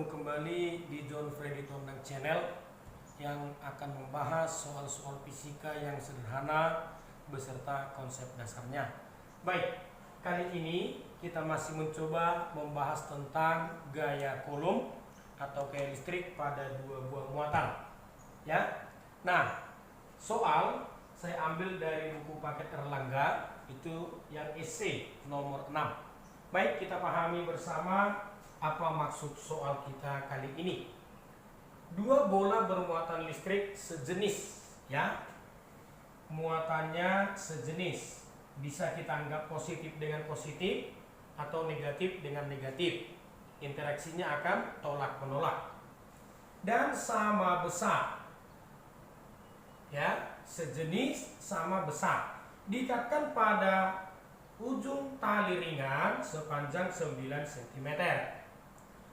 bertemu kembali di John Freddy Tondang Channel yang akan membahas soal-soal fisika yang sederhana beserta konsep dasarnya. Baik, kali ini kita masih mencoba membahas tentang gaya Coulomb atau gaya listrik pada dua buah muatan. Ya. Nah, soal saya ambil dari buku paket Erlangga, itu yang esai nomor 6. Baik, kita pahami bersama apa maksud soal kita kali ini. Dua bola bermuatan listrik sejenis, ya. Muatannya sejenis. Bisa kita anggap positif dengan positif atau negatif dengan negatif. Interaksinya akan tolak-menolak. Dan sama besar. Ya, sejenis sama besar. Diikatkan pada ujung tali ringan sepanjang 9 cm.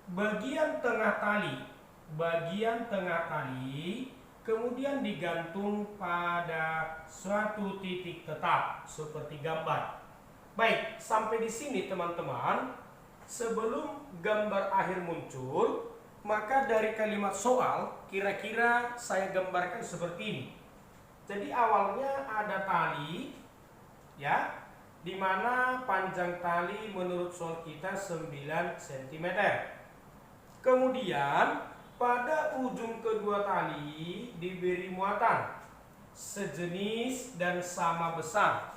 Bagian tengah tali kemudian digantung pada suatu titik tetap seperti gambar. Baik, sampai di sini teman-teman. Sebelum gambar akhir muncul, maka dari kalimat soal kira-kira saya gambarkan seperti ini. Jadi awalnya ada tali, ya, di mana panjang tali menurut soal kita 9 cm. Kemudian pada ujung kedua tali diberi muatan sejenis dan sama besar.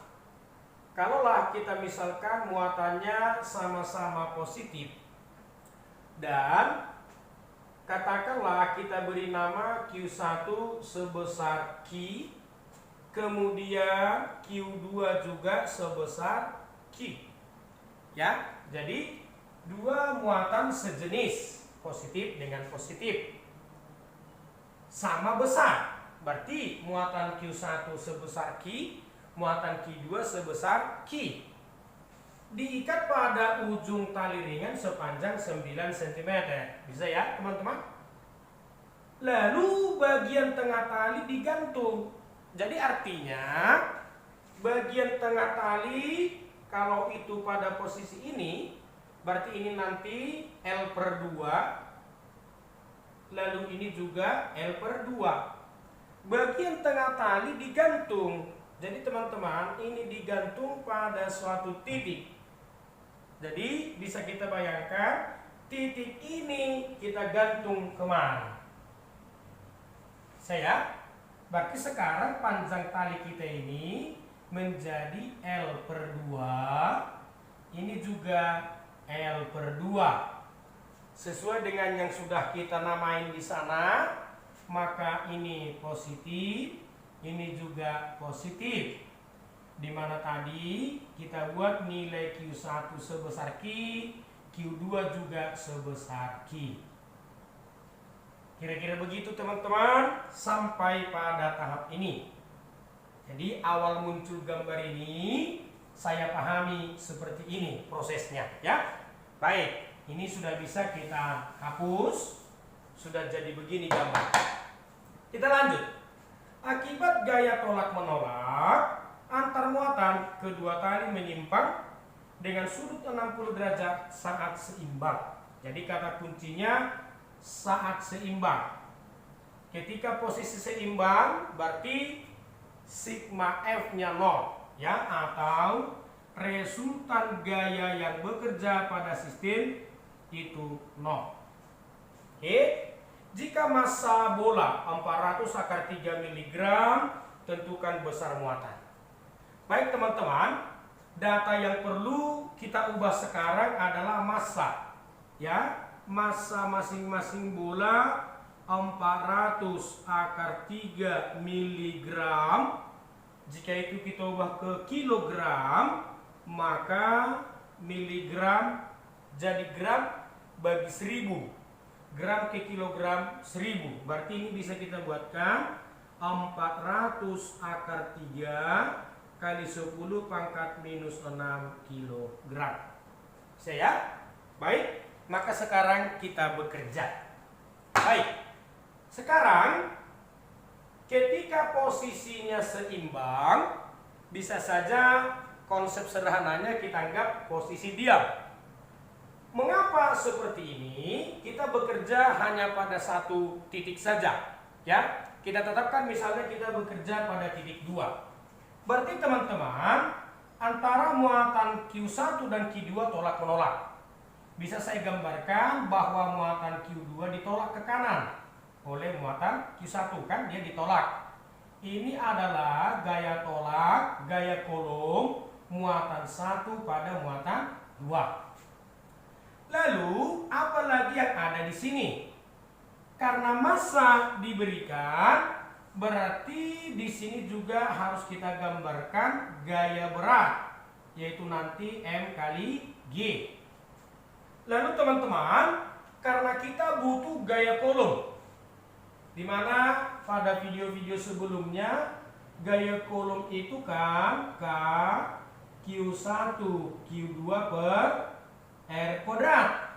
Kalaulah kita misalkan muatannya sama-sama positif dan katakanlah kita beri nama Q1 sebesar Q, kemudian Q2 juga sebesar Q. Ya, jadi dua muatan sejenis, positif dengan positif, sama besar. Berarti muatan Q1 sebesar Q, muatan Q2 sebesar Q. Diikat pada ujung tali ringan sepanjang 9 cm. Bisa ya teman-teman? Lalu bagian tengah tali digantung. Jadi artinya bagian tengah tali kalau itu pada posisi ini, berarti ini nanti L/2, lalu ini juga L/2. Bagian tengah tali digantung. Jadi teman-teman, ini digantung pada suatu titik. Jadi bisa kita bayangkan titik ini kita gantung kemana? Berarti sekarang panjang tali kita ini menjadi L/2. Ini juga L/2. Sesuai dengan yang sudah kita namain di sana, maka ini positif, ini juga positif. Di mana tadi kita buat nilai Q1 sebesar Q, Q2 juga sebesar Q. Kira-kira begitu teman-teman sampai pada tahap ini. Jadi awal muncul gambar ini saya pahami seperti ini prosesnya, ya. Baik, ini sudah bisa kita hapus. Sudah jadi begini gambar. Kita lanjut. Akibat gaya tolak-menolak antar muatan, kedua tali menyimpang dengan sudut 60 derajat saat seimbang. Jadi kata kuncinya saat seimbang. Ketika posisi seimbang berarti sigma F-nya 0, ya, atau resultan gaya yang bekerja pada sistem itu 0. Oke. Jika massa bola 400/3 mg, tentukan besar muatan. Baik teman-teman, data yang perlu kita ubah sekarang adalah massa, ya. Massa masing-masing bola 400/3 mg. Jika itu kita ubah ke kilogram, maka miligram jadi gram bagi 1000. Gram ke kilogram 1000. Berarti ini bisa kita buatkan 400/3 kali 10 pangkat minus 6 kilogram. Bisa ya? Baik, maka sekarang kita bekerja. Baik, sekarang ketika posisinya seimbang, bisa saja konsep sederhananya kita anggap posisi diam. Mengapa seperti ini? Kita bekerja hanya pada satu titik saja, ya. Kita tetapkan misalnya kita bekerja pada titik 2. Berarti teman-teman, antara muatan Q1 dan Q2 tolak menolak. Bisa saya gambarkan bahwa muatan Q2 ditolak ke kanan oleh muatan Q1, kan dia ditolak. Ini adalah gaya tolak, gaya kolom muatan 1 pada muatan 2. Lalu, apa lagi yang ada di sini? Karena massa diberikan, berarti di sini juga harus kita gambarkan gaya berat, yaitu nanti M kali G. Lalu teman-teman, karena kita butuh gaya kolom, di mana pada video-video sebelumnya gaya kolom itu kan K Q1 Q2 per R kuadrat.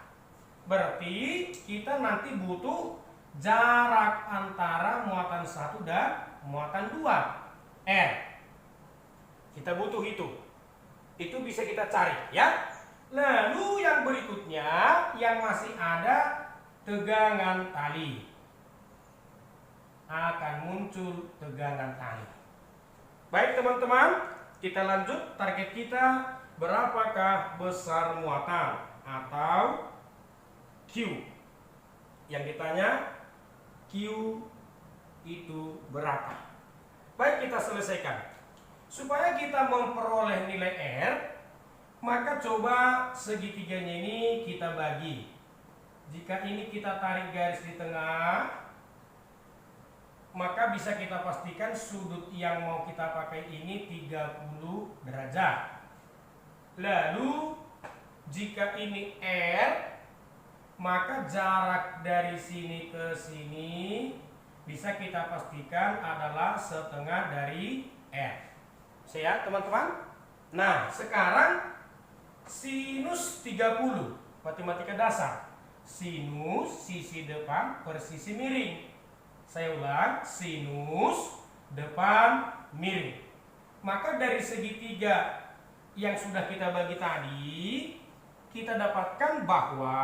Berarti kita nanti butuh jarak antara muatan 1 dan muatan 2 R. Kita butuh itu. Itu bisa kita cari, ya. Lalu yang berikutnya yang masih ada tegangan tali. Akan muncul tegangan tali. Baik teman-teman, kita lanjut. Target kita berapakah besar muatan atau Q. Yang ditanya Q itu berapa. Baik, kita selesaikan. Supaya kita memperoleh nilai R, maka coba segitiganya ini kita bagi. Jika ini kita tarik garis di tengah, maka bisa kita pastikan sudut yang mau kita pakai ini 30 derajat. Lalu jika ini R, maka jarak dari sini ke sini bisa kita pastikan adalah setengah dari R. Saya teman-teman. Nah, sekarang sinus 30, matematika dasar. Sinus sisi depan per sisi miring. Saya ulang, sinus depan miring. Maka dari segitiga yang sudah kita bagi tadi, kita dapatkan bahwa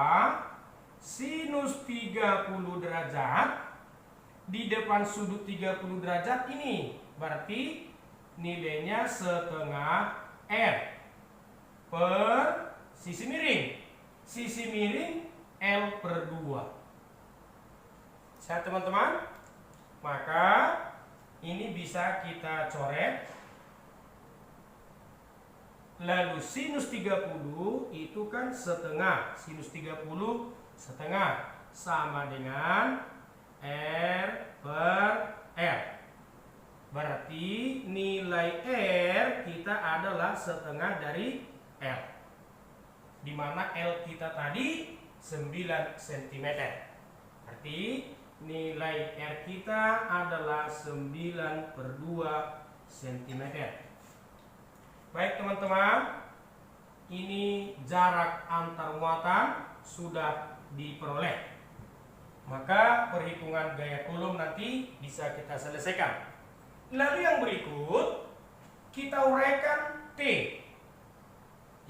sinus 30 derajat di depan sudut 30 derajat ini berarti nilainya setengah R per sisi miring. Sisi miring L per 2. Saya teman-teman, maka ini bisa kita coret. Lalu sinus 30 itu kan setengah. Sinus 30 setengah sama dengan R per R. Berarti nilai R kita adalah setengah dari L. Di mana L kita tadi 9 cm. Berarti nilai R kita adalah 9 per 2 cm. Baik teman-teman, ini jarak antar muatan sudah diperoleh. Maka perhitungan gaya kolom nanti bisa kita selesaikan. Lalu yang berikut, kita uraikan T.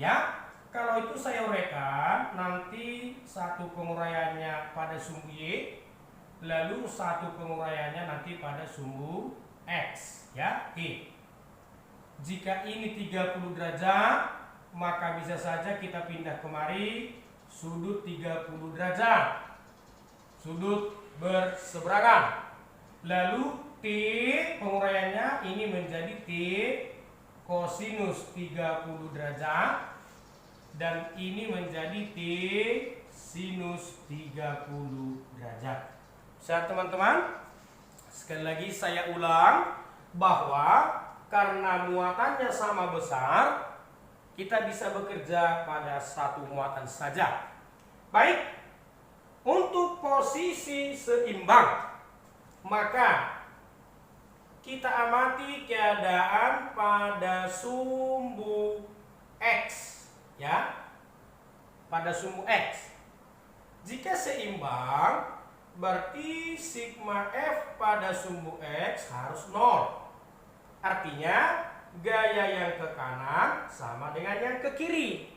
Ya, kalau itu saya uraikan, nanti satu penguraiannya pada sumbu Y, lalu satu penguraiannya nanti pada sumbu X, ya, T. Jika ini 30 derajat, maka bisa saja kita pindah kemari sudut 30 derajat. Sudut berseberangan. Lalu T penguraiannya ini menjadi T kosinus 30 derajat dan ini menjadi T sinus 30 derajat. Bisa teman-teman? Sekali lagi saya ulang bahwa karena muatannya sama besar, kita bisa bekerja pada satu muatan saja. Baik, untuk posisi seimbang, maka kita amati keadaan pada sumbu X, ya, pada sumbu X. Jika seimbang, berarti sigma F pada sumbu X harus 0. Artinya gaya yang ke kanan sama dengan yang ke kiri.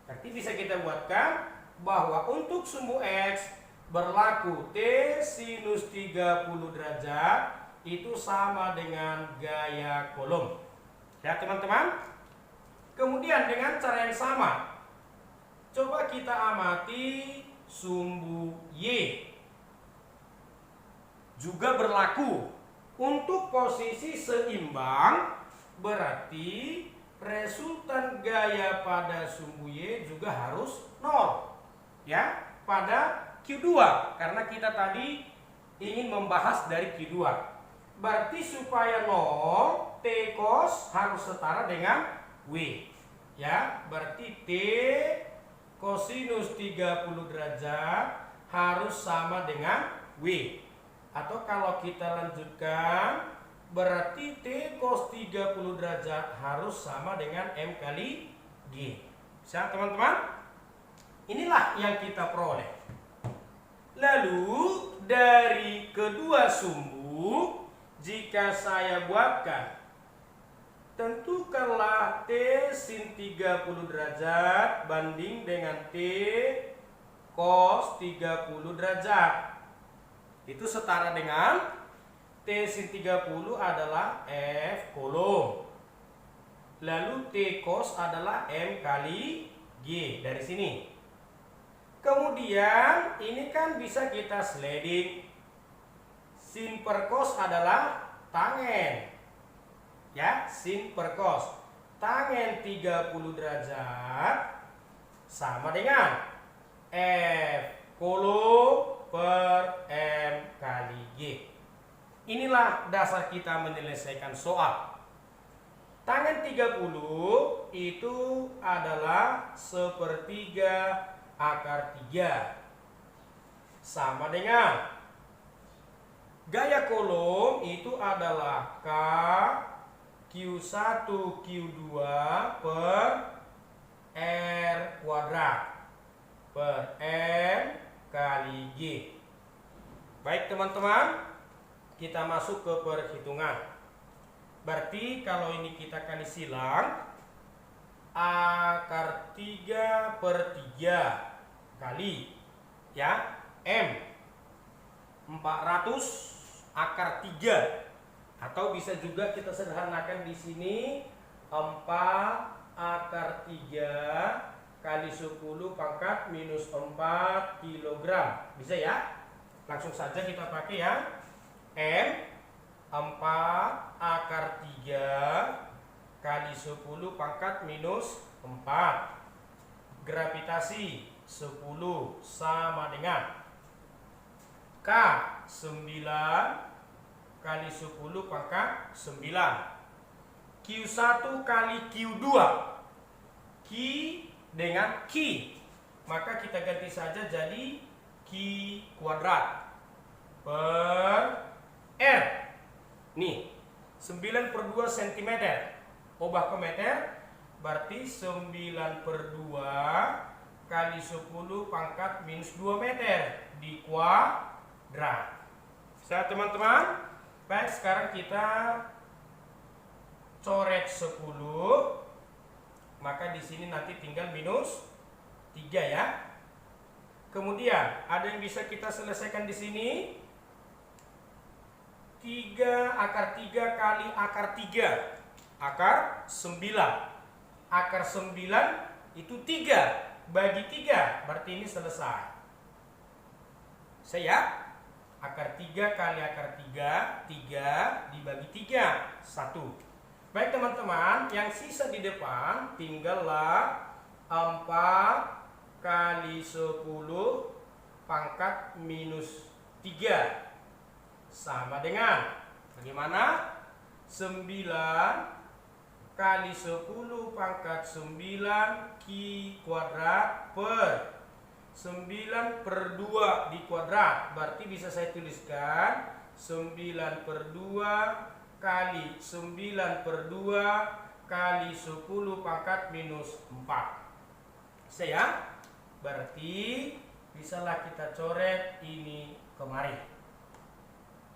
Berarti bisa kita buatkan bahwa untuk sumbu X berlaku T sinus 30 derajat itu sama dengan gaya kolom. Ya teman-teman. Kemudian dengan cara yang sama, coba kita amati sumbu Y. Juga berlaku untuk posisi seimbang, berarti resultan gaya pada sumbu Y juga harus 0. Ya, pada Q2 karena kita tadi ingin membahas dari Q2. Berarti supaya 0, T cos harus setara dengan W. Ya, berarti T kosinus 30 derajat harus sama dengan W. Atau kalau kita lanjutkan, berarti T cos 30 derajat harus sama dengan M kali G. Bisa teman-teman? Inilah yang kita peroleh. Lalu dari kedua sumbu, jika saya buatkan, tentukanlah T sin 30 derajat banding dengan T cos 30 derajat. Itu setara dengan T sin 30 adalah F kolom. Lalu T cos adalah M kali G dari sini. Kemudian ini kan bisa kita sliding. Sin per cos adalah tangen. Ya, sin per cos. Tangen 30 derajat sama dengan F kolom per M kali G. Inilah dasar kita menyelesaikan soal. Tangen 30 itu adalah 1/3 akar 3. Sama dengan gaya kolom itu adalah K Q1 Q2 per R kuadrat per M kali G. Baik teman-teman, kita masuk ke perhitungan. Berarti kalau ini kita kali silang, akar 3/3 kali ya M 400 akar 3. Atau bisa juga kita sederhanakan di sini 4 akar 3 kali 10 pangkat minus 4 kilogram. Bisa ya? Langsung saja kita pakai ya. M 4 akar 3 kali 10 pangkat minus 4. Gravitasi 10 sama dengan K 9 kali 10 pangkat 9. Q1 kali Q2. Q dengan Q. Maka kita ganti saja jadi Q kuadrat per R. Nih, 9/2 cm. Ubah ke meter, berarti 9/2 kali 10 pangkat minus 2 meter di kuadrat. Bisa teman-teman? Baik, sekarang kita coret 10. Maka di sini nanti tinggal minus 3 ya. Kemudian ada yang bisa kita selesaikan di sini. 3 akar 3 kali akar 3. Akar 9. Akar 9 itu 3 bagi 3. Berarti ini selesai. Saya akar 3 kali akar 3, 3 dibagi 3, 1. Baik teman-teman, yang sisa di depan tinggallah 4 kali 10 pangkat minus 3 sama dengan bagaimana? 9 kali 10 pangkat 9 Q kuadrat per 9/2 di kuadrat. Berarti bisa saya tuliskan 9/2 kali 9/2 kali 10 pangkat minus 4. Bisa ya? Berarti bisalah kita coret ini kemari.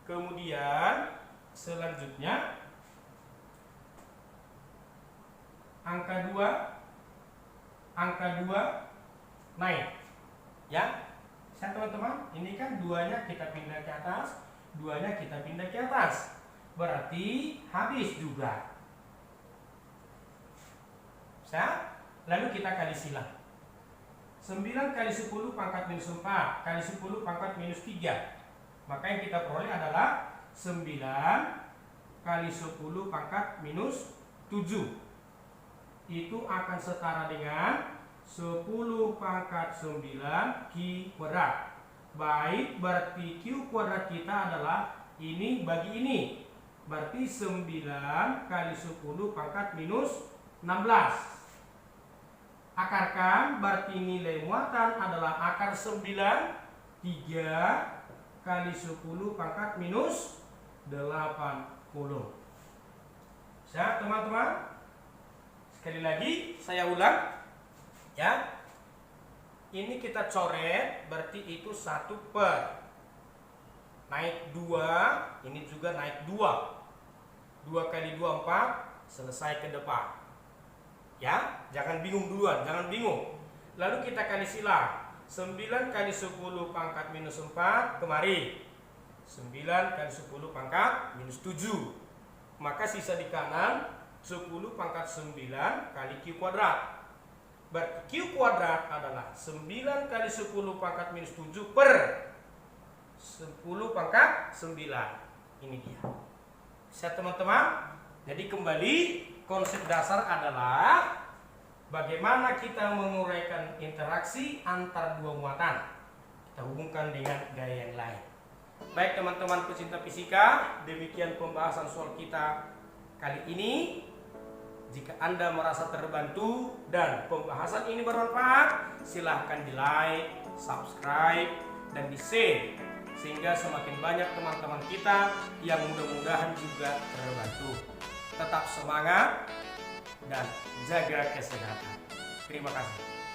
Kemudian selanjutnya angka 2 naik. Ya, bisa teman-teman? Ini kan duanya kita pindah ke atas, duanya kita pindah ke atas. Berarti habis juga. Bisa? Lalu kita kali silang. 9 kali 10 pangkat minus 4 kali 10 pangkat minus 3. Maka yang kita peroleh adalah 9 kali 10 pangkat minus 7. Itu akan setara dengan 10 pangkat 9 Q kuadrat. Baik, berarti Q kuadrat kita adalah ini bagi ini. Berarti 9 kali 10 pangkat minus 16. Akarkan, berarti nilai muatan adalah akar 9 3 kali 10 pangkat minus 80. Bisa teman-teman? Sekali lagi saya ulang ya. Ini kita coret, berarti itu 1 per naik 2, ini juga naik 2. 2 kali 2 4, selesai ke depan. Ya, jangan bingung duluan, jangan bingung. Lalu kita kali silang. 9 kali 10 pangkat minus 4 kemari. 9 kali 10 pangkat minus 7. Maka sisa di kanan 10 pangkat 9 kali Q kuadrat. Berarti Q kuadrat adalah 9 kali 10 pangkat minus 7 per 10 pangkat 9. Ini dia. Bisa teman-teman? Jadi kembali, konsep dasar adalah bagaimana kita menguraikan interaksi antar dua muatan. Kita hubungkan dengan gaya yang lain. Baik teman-teman pecinta fisika, demikian pembahasan soal kita kali ini. Jika Anda merasa terbantu dan pembahasan ini bermanfaat, silahkan di like, subscribe, dan di share, sehingga semakin banyak teman-teman kita yang mudah-mudahan juga terbantu. Tetap semangat dan jaga kesehatan. Terima kasih.